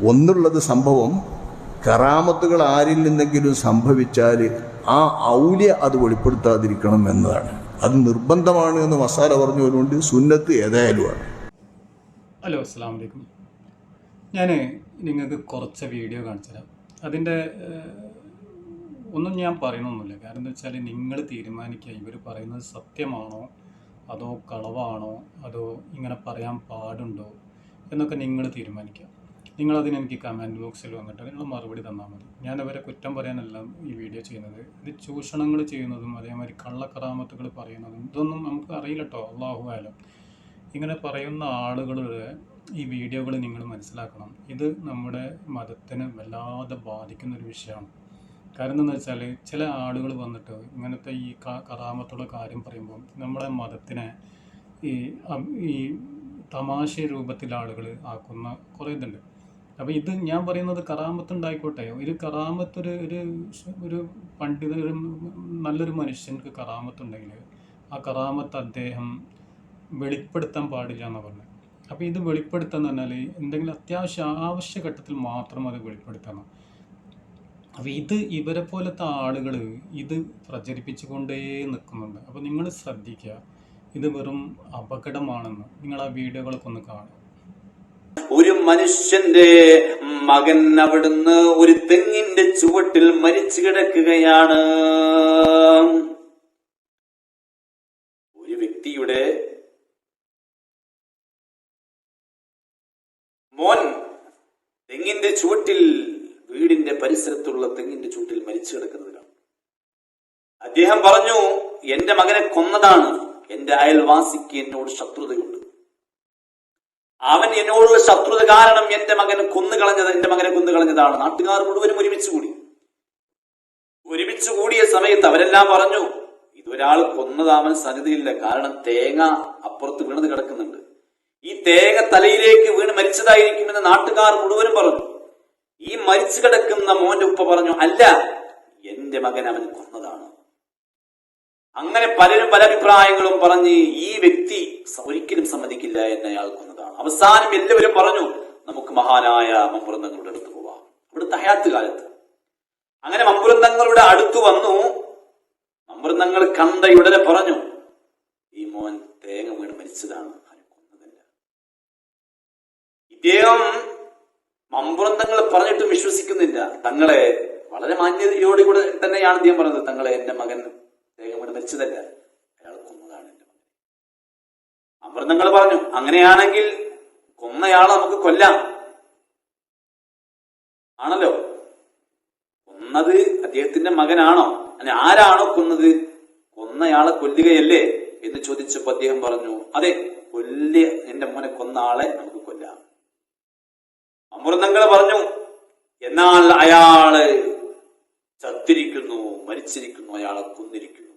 ഒന്നുള്ളത് സംഭവം കറാമത്തുകൾ ആരിൽ നിന്നെങ്കിലും സംഭവിച്ചാൽ ആ ഔലിയ അത് വെളിപ്പെടുത്താതിരിക്കണം എന്നതാണ്. അത് നിർബന്ധമാണ് എന്ന് മസാല പറഞ്ഞതുകൊണ്ട് സുന്നത്ത് ഏതായാലുമാണ്. ഹലോ, അസ്സലാമു അലൈക്കും. ഞാൻ നിങ്ങൾക്ക് കുറച്ച് വീഡിയോ കാണിച്ചു തരാം. അതിൻ്റെ ഒന്നും ഞാൻ പറയണമെന്നില്ല. കാരണം എന്താ വെച്ചാൽ നിങ്ങൾ തീരുമാനിക്കുക ഇവർ പറയുന്നത് സത്യമാണോ അതോ കളവാണോ അതോ ഇങ്ങനെ പറയാൻ പാടുണ്ടോ എന്നൊക്കെ നിങ്ങൾ തീരുമാനിക്കുക. നിങ്ങളതിനെനിക്ക് കമൻറ്റ് ബോക്സിൽ വന്നിട്ട് നിങ്ങൾ മറുപടി തന്നാൽ മതി. ഞാൻ അവരെ കുറ്റം പറയാനല്ല ഈ വീഡിയോ ചെയ്യുന്നത്. ഇത് ചൂഷണങ്ങൾ ചെയ്യുന്നതും അതേമാതിരി കള്ളക്കറാമത്തുകൾ പറയുന്നതും ഇതൊന്നും നമുക്ക് അറിയില്ല കേട്ടോ. അല്ലാഹു ആലം. ഇങ്ങനെ പറയുന്ന ആളുകളുടെ ഈ വീഡിയോകൾ നിങ്ങൾ മനസ്സിലാക്കണം. ഇത് നമ്മുടെ മതത്തിനെ വല്ലാതെ ബാധിക്കുന്നൊരു വിഷയമാണ്. കാരണം എന്താണെന്ന് വെച്ചാൽ ചില ആളുകൾ വന്നിട്ട് ഇങ്ങനത്തെ ഈ കറാമത്തുള്ള കാര്യം പറയുമ്പോൾ നമ്മുടെ മതത്തിനെ ഈ തമാശ രൂപത്തിൽ ആളുകൾ ആക്കുന്ന കുറേ ഇതുണ്ട്. അപ്പോൾ ഇത് ഞാൻ പറയുന്നത് കറാമത്തുണ്ടായിക്കോട്ടെ. ഒരു കറാമത്ത് ഒരു പണ്ഡിത നല്ലൊരു മനുഷ്യർക്ക് കറാമത്തുണ്ടെങ്കിൽ ആ കറാമത്ത് അദ്ദേഹം വെളിപ്പെടുത്താൻ പാടില്ല എന്നാണ് പറഞ്ഞത്. അപ്പോൾ ഇത് വെളിപ്പെടുത്താൻ പറഞ്ഞാൽ എന്തെങ്കിലും ആവശ്യഘട്ടത്തിൽ മാത്രം അത് വെളിപ്പെടുത്തണം. അപ്പോൾ ഇവരെ പോലത്തെ ആളുകൾ ഇത് പ്രചരിപ്പിച്ചുകൊണ്ടേ നിൽക്കുന്നുണ്ട്. അപ്പോൾ നിങ്ങൾ ശ്രദ്ധിക്കുക, ഇത് വെറും അപകടമാണെന്ന്. നിങ്ങൾ ആ വീഡിയോകളൊക്കെ ഒന്ന് കാണുക. ഒരു മനുഷ്യന്റെ മകൻ അവിടുന്ന് ഒരു തെങ്ങിന്റെ ചുവട്ടിൽ മരിച്ചു കിടക്കുകയാണ്. ഒരു വ്യക്തിയുടെ മോൻ തെങ്ങിന്റെ ചുവട്ടിൽ, വീടിന്റെ പരിസരത്തുള്ള തെങ്ങിന്റെ ചുവട്ടിൽ മരിച്ചു കിടക്കുന്നതിനാണ്. അദ്ദേഹം പറഞ്ഞു, എന്റെ മകനെ കൊന്നതാണ്. എന്റെ അയൽവാസിക്ക് എന്നോട് ശത്രുതയുണ്ട്. അവൻ എന്നോടുള്ള ശത്രുത കാരണം എന്റെ മകനെ കൊന്നുകളഞ്ഞതാണ്. നാട്ടുകാർ മുഴുവനും ഒരുമിച്ച് കൂടിയ സമയത്ത് അവരെല്ലാം പറഞ്ഞു, ഇതൊരാൾ കൊന്നതാവാൻ സാധ്യതയില്ല. കാരണം തേങ്ങ അപ്പുറത്ത് വീണത് കിടക്കുന്നുണ്ട്. ഈ തേങ്ങ തലയിലേക്ക് വീണ് മരിച്ചതായിരിക്കുമെന്ന് നാട്ടുകാർ മുഴുവനും പറഞ്ഞു. ഈ മരിച്ചു കിടക്കുന്ന മോന്റെ ഉപ്പ പറഞ്ഞു, അല്ല, എന്റെ മകൻ അവൻ കൊന്നതാണ്. അങ്ങനെ പലരും പല അഭിപ്രായങ്ങളും പറഞ്ഞ് ഈ വ്യക്തി ഒരിക്കലും സമ്മതിക്കില്ല എന്ന് അയാൾ കൊന്നതാണ്. അവസാനം എല്ലാവരും പറഞ്ഞു, നമുക്ക് മഹാനായ മമ്പുറന്തങ്ങളുടെ അടുത്ത് പോവാം. ഇവിടുത്തെ ഹയാത്ത് കാലത്ത് അങ്ങനെ മമ്പുറന്തങ്ങളുടെ അടുത്ത് വന്നു. മമ്പുറന്തങ്ങൾ കണ്ട ഉടനെ പറഞ്ഞു, ഈ മോൻ തേങ്ങ വീണ് മരിച്ചതാണ്, കൊന്നതല്ല. ഇദ്ദേഹം മമ്പുറന്തങ്ങൾ പറഞ്ഞിട്ടും വിശ്വസിക്കുന്നില്ല. തങ്ങളെ വളരെ മാന്യതയോടുകൂടെ തന്നെയാണ് ഇദ്ദേഹം പറഞ്ഞത്, തങ്ങളെ എന്റെ മകൻ തേങ്ങ വീണ് മരിച്ചതല്ല, അയാൾ കൊന്നതാണ് എന്റെ മകൻ. മമ്പുറന്തങ്ങൾ പറഞ്ഞു, അങ്ങനെയാണെങ്കിൽ കൊന്നയാളെ നമുക്ക് കൊല്ലാം. ആണല്ലോ, കൊന്നത് അദ്ദേഹത്തിന്റെ മകനാണോ? അല്ലെ, ആരാണോ കൊന്നത്? കൊന്നയാളെ കൊല്ലുകയല്ലേ എന്ന് ചോദിച്ചപ്പോ അദ്ദേഹം പറഞ്ഞു, അതെ, എന്റെ മോനെ കൊന്ന ആളെ നമുക്ക് കൊല്ലാം. അമൃതങ്ങൾ പറഞ്ഞു, എന്നാൽ അയാള് ചത്തിരിക്കുന്നു, മരിച്ചിരിക്കുന്നു, അയാളെ കൊന്നിരിക്കുന്നു.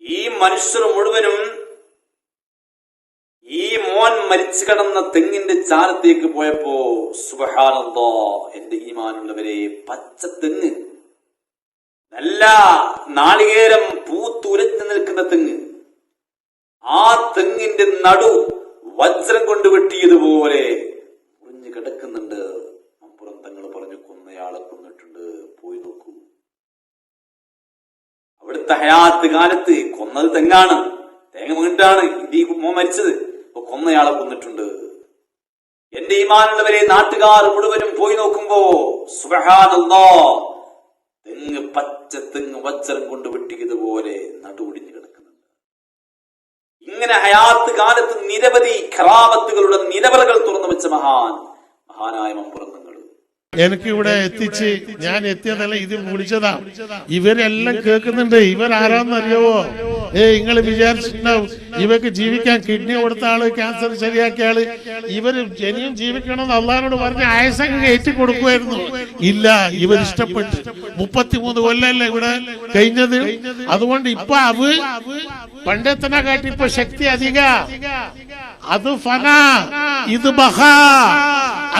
ഈ മനുഷ്യർ മുഴുവനും ഈ മോൻ മരിച്ചു കിടന്ന തെങ്ങിന്റെ ചാരത്തേക്ക് പോയപ്പോ സുബ്ഹാനല്ലാഹ്, എന്റെ ഈമാനുള്ളവരെ, പച്ച തെങ്ങ്, നല്ല നാളികേരം പൂത്തുലഞ്ഞു നിൽക്കുന്ന തെങ്ങ്, ആ തെങ്ങിന്റെ നടു വജ്രം കൊണ്ട് വെട്ടിയതുപോലെ മുറിഞ്ഞു കിടക്കുന്നുണ്ട്. അപ്പുറം തങ്ങൾ പറഞ്ഞു, കൊന്നയാളെ കൊന്നിട്ടുണ്ട്, പോയി നോക്കൂ. അവിടുത്തെ ഹയാത്ത് കാലത്ത് കൊന്നത് തെങ്ങാണ്, തേങ്ങ വീണിട്ടാണ് ഈ മോൻ മരിച്ചത്. കൊന്നയാളെ കൊന്നിട്ടുണ്ട്. എന്റെ ഈമാനുള്ളവരെ, നാട്ടുകാർ മുഴുവനും പോയി നോക്കുമ്പോ സുബ്ഹാനല്ലാഹ്, തെങ്ങ്, പച്ച തെങ്ങ് വജ്രം കൊണ്ട് വെട്ടിയതുപോലെ നടുവൊടിഞ്ഞു കിടക്കുന്നുണ്ട്. ഇങ്ങനെ ഹയാത്ത് കാലത്ത് നിരവധി കറാമത്തുകളുടെ നിലവറകൾ തുറന്നു വെച്ച മഹാനായ മമ്പുറന്തങ്ങൾ എനിക്കിവിടെ എത്തിച്ച്, ഞാൻ എത്തിയതല്ല, ഇത് വിളിച്ചതാ. ഇവരെല്ലാം കേൾക്കുന്നുണ്ട്. ഇവരാരാന്നറിയാവോ? നിങ്ങൾ വിചാരിച്ചിട്ടുണ്ടാവും ഇവർക്ക് ജീവിക്കാൻ കിഡ്നി കൊടുത്ത ആള്, ക്യാൻസർ ശരിയാക്കിയ ആള്, ഇവര് ഇനിയും ജീവിക്കണമെന്ന് അള്ളാഹിനോട് പറഞ്ഞ് ആയസങ്ങ് കയറ്റി കൊടുക്കുമായിരുന്നു. ഇല്ല, ഇവരിഷ്ടപ്പെട്ടു. 33 കൊല്ലല്ലേ ഇവിടെ കഴിഞ്ഞത്. അതുകൊണ്ട് ഇപ്പൊ പണ്ടത്തിനെ കാട്ടി ഇപ്പൊ ശക്തി അധിക. അത് ഫന, ഇത് ബഹ.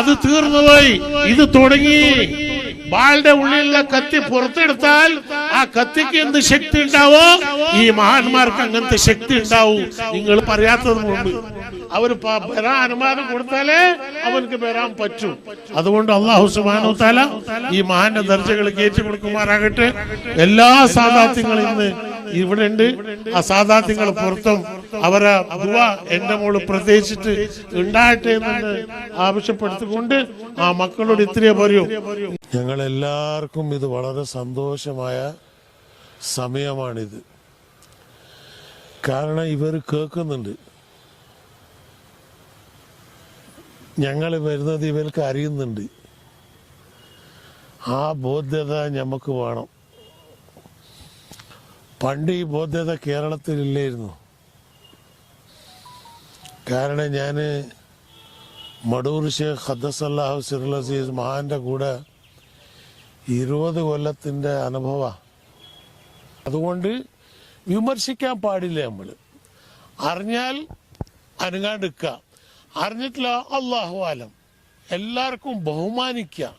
അത് തീർന്നുപോയി, ഇത് തുടങ്ങി. വാളുടെ ഉള്ളിലുള്ള കത്തി പുറത്തെടുത്താൽ ആ കത്തിക്ക് എന്ത് ശക്തി ഉണ്ടാവോ ഈ മഹാന്മാർക്ക് അങ്ങനത്തെ ശക്തി ഉണ്ടാവും. നിങ്ങൾ പറയാത്തത് കൊണ്ട് അവര് വരാൻ അനുവാദം കൊടുത്താലേ അവർക്ക് വരാൻ പറ്റും. അതുകൊണ്ട് അല്ലാഹു സുബ്ഹാനഹു തആല ഈ മഹാന്റെ ദർജകൾ കയറ്റി കൊടുക്കുമാറാകട്ടെ. എല്ലാ സാദാത്യങ്ങളും ഇന്ന് ഇവിടെ ഉണ്ട്. ആ സാദാത്യങ്ങൾ പുറത്തും അവരെ ദുആ എന്റെ മോള് പ്രത്യേകിച്ചിട്ട് ഉണ്ടാകട്ടെ എന്ന് ആവശ്യപ്പെടുത്തിക്കൊണ്ട് ആ മക്കളോട് ഇത്രയേ പറയൂ. ഞങ്ങൾ എല്ലാവർക്കും ഇത് വളരെ സന്തോഷമായ സമയമാണിത്. കാരണം ഇവർ കേൾക്കുന്നുണ്ട്, ഞങ്ങൾ വരുന്നത് ഇവർക്ക് അറിയുന്നുണ്ട്. ആ ബോധ്യത നമുക്ക് വേണം. പണ്ട് ഈ ബോധ്യത കേരളത്തിലില്ലായിരുന്നു. കാരണം ഞാൻ മടൂർ ഷേഖ് ഖദ്ദസല്ലാഹു സിറുൽ അസീസ് മഹാന്റെ കൂടെ 20 കൊല്ലത്തിൻ്റെ അനുഭവ. അതുകൊണ്ട് വിമർശിക്കാൻ പാടില്ല. നമ്മൾ അറിഞ്ഞാൽ അനങ്ങാണ്ടിരിക്കുക, അറിഞ്ഞിട്ടില്ല അല്ലാഹു ആലം. എല്ലാവർക്കും ബഹുമാനിക്കുക.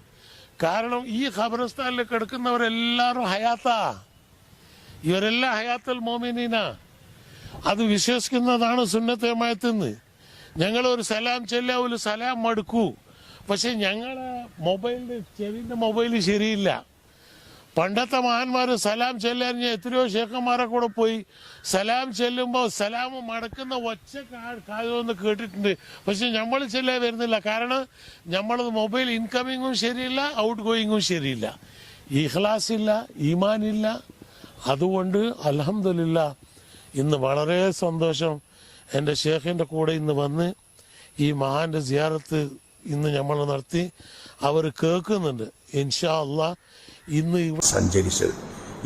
കാരണം ഈ ഖബർസ്ഥാനിൽ കിടക്കുന്നവരെല്ലാവരും ഹയാത്താ. ഇവരെല്ലാം ഹയാത്തുൽ മോമിനീന. അത് വിശ്വസിക്കുന്നതാണ് സുന്നത്ത് ജമാഅത്ത്. ഞങ്ങൾ ഒരു സലാം ചെല്ലാ, ഒരു സലാം മടുക്കൂ. പക്ഷെ ഞങ്ങളെ ചെവിൻ്റെ മൊബൈൽ ശരിയില്ല. പണ്ടത്തെ മഹാന്മാർ സലാം ചെല്ലാൻ എത്രയോ ഷേഖന്മാരെ കൂടെ പോയി സലാം ചെല്ലുമ്പോൾ സലാം മടക്കുന്ന ഒച്ച കാതൊന്ന് കേട്ടിട്ടുണ്ട്. പക്ഷെ നമ്മൾ ചെല്ലാൻ വരുന്നില്ല. കാരണം നമ്മളത് മൊബൈൽ ഇൻകമിങ്ങും ശരിയില്ല, ഔട്ട് ഗോയിങ്ങും ശരിയില്ല. ഇഖ്ലാസ് ഇല്ല, ഈമാനില്ല. അതുകൊണ്ട് അൽഹംദുലില്ലാഹ് ഇന്ന് വളരെ സന്തോഷം. എൻ്റെ ഷേഖിൻ്റെ കൂടെ ഇന്ന് വന്ന് ഈ മഹാന്റെ സിയാറത്ത് ഇന്ന് നമ്മൾ നടത്തി. അവർ കേൾക്കുന്നുണ്ട്. ഇൻഷാ അല്ലാഹ് ഇന്ന് സഞ്ചരിച്ചത്.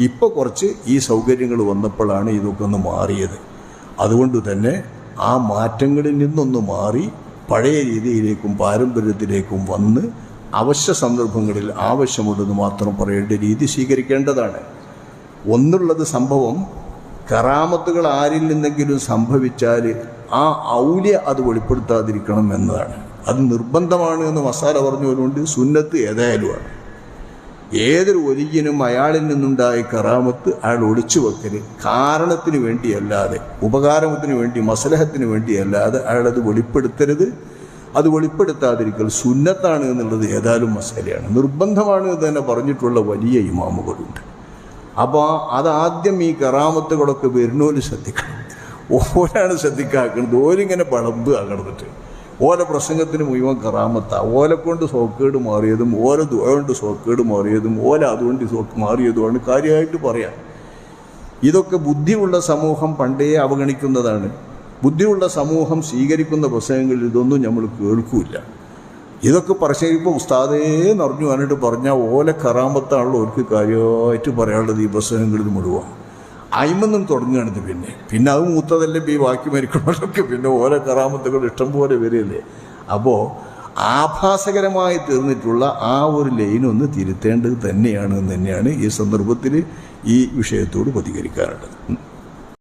ഇപ്പോൾ കുറച്ച് ഈ സൗകര്യങ്ങൾ വന്നപ്പോഴാണ് ഇതൊക്കെ ഒന്ന് മാറിയത്. അതുകൊണ്ട് തന്നെ ആ മാറ്റങ്ങളിൽ നിന്നൊന്ന് മാറി പഴയ രീതിയിലേക്കും പാരമ്പര്യത്തിലേക്കും വന്ന് അവശ്യ സന്ദർഭങ്ങളിൽ ആവശ്യമുണ്ടെന്ന് മാത്രം പറയേണ്ട രീതി സ്വീകരിക്കേണ്ടതാണ്. ഒന്നുള്ളത് സംഭവം കറാമത്തുകൾ ആരിൽ നിന്നെങ്കിലും സംഭവിച്ചാൽ ആ ഔല്യ അത് വെളിപ്പെടുത്താതിരിക്കണം എന്നതാണ്. അത് നിർബന്ധമാണ് എന്ന് മസാല പറഞ്ഞതുകൊണ്ട് സുന്നത്ത് ഏതായാലുമാണ്. ഏതൊരു ഒലിയനും അയാളിൽ നിന്നുണ്ടായ കറാമത്ത് അയാൾ ഒളിച്ചു വെക്കല് കാരണത്തിന് വേണ്ടിയല്ലാതെ, ഉപകാരത്തിന് വേണ്ടി, മസ്ലഹത്തിന് വേണ്ടിയല്ലാതെ അയാളത് വെളിപ്പെടുത്തരുത്. അത് വെളിപ്പെടുത്താതിരിക്കൽ സുന്നത്താണ് എന്നുള്ളത് ഏതായാലും മസാലയാണ്. നിർബന്ധമാണ് എന്ന് തന്നെ പറഞ്ഞിട്ടുള്ള വലിയ ഇമാമുകളുണ്ട്. അപ്പോൾ അതാദ്യം ഈ കറാമത്തുകളൊക്കെ വരുന്നോല് ശ്രദ്ധിക്കണം. ഓരാണ് ശ്രദ്ധിക്കാക്കുന്നത്. ഓരിങ്ങനെ പളമ്പ് ആകർന്നിട്ട് ഓല പ്രസംഗത്തിന് മുഴുവൻ കറാമത്താ. ഓല കൊണ്ട് സോക്കേട് മാറിയതും ഓല ദുആ കൊണ്ട് സോക്കേട് മാറിയതും ഓല അതുകൊണ്ട് മാറിയതുമാണ് കാര്യമായിട്ട് പറയാം. ഇതൊക്കെ ബുദ്ധിയുള്ള സമൂഹം പണ്ടേ അവഗണിക്കുന്നതാണ്. ബുദ്ധിയുള്ള സമൂഹം സ്വീകരിക്കുന്ന പ്രസംഗങ്ങളിൽ ഇതൊന്നും നമ്മൾ കേൾക്കൂല. ഇതൊക്കെ പ്രസംഗിപ്പോൾ ഉസ്താദേ നിറഞ്ഞു വന്നിട്ട് പറഞ്ഞാൽ ഓല കറാമത്താണല്ലോ അവർക്ക് കാര്യമായിട്ട് പറയാനുള്ളത് ഈ പ്രസംഗങ്ങളിൽ മുഴുവൻ. അയിമൊന്നും തുടങ്ങുകയാണിത്. പിന്നെ അത് മൂത്തതല്ലേ ഈ ബാക്കി മരിക്കണമല്ലൊക്കെ പിന്നെ ഓരോ കറാമത്തുകൾ ഇഷ്ടം പോലെ വരികയല്ലേ. അപ്പോൾ ആഭാസകരമായി തീർന്നിട്ടുള്ള ആ ഒരു ലൈനൊന്ന് തിരുത്തേണ്ടത് തന്നെയാണ് ഈ സന്ദർഭത്തിൽ ഈ വിഷയത്തോട് പ്രതികരിക്കാറുള്ളത്.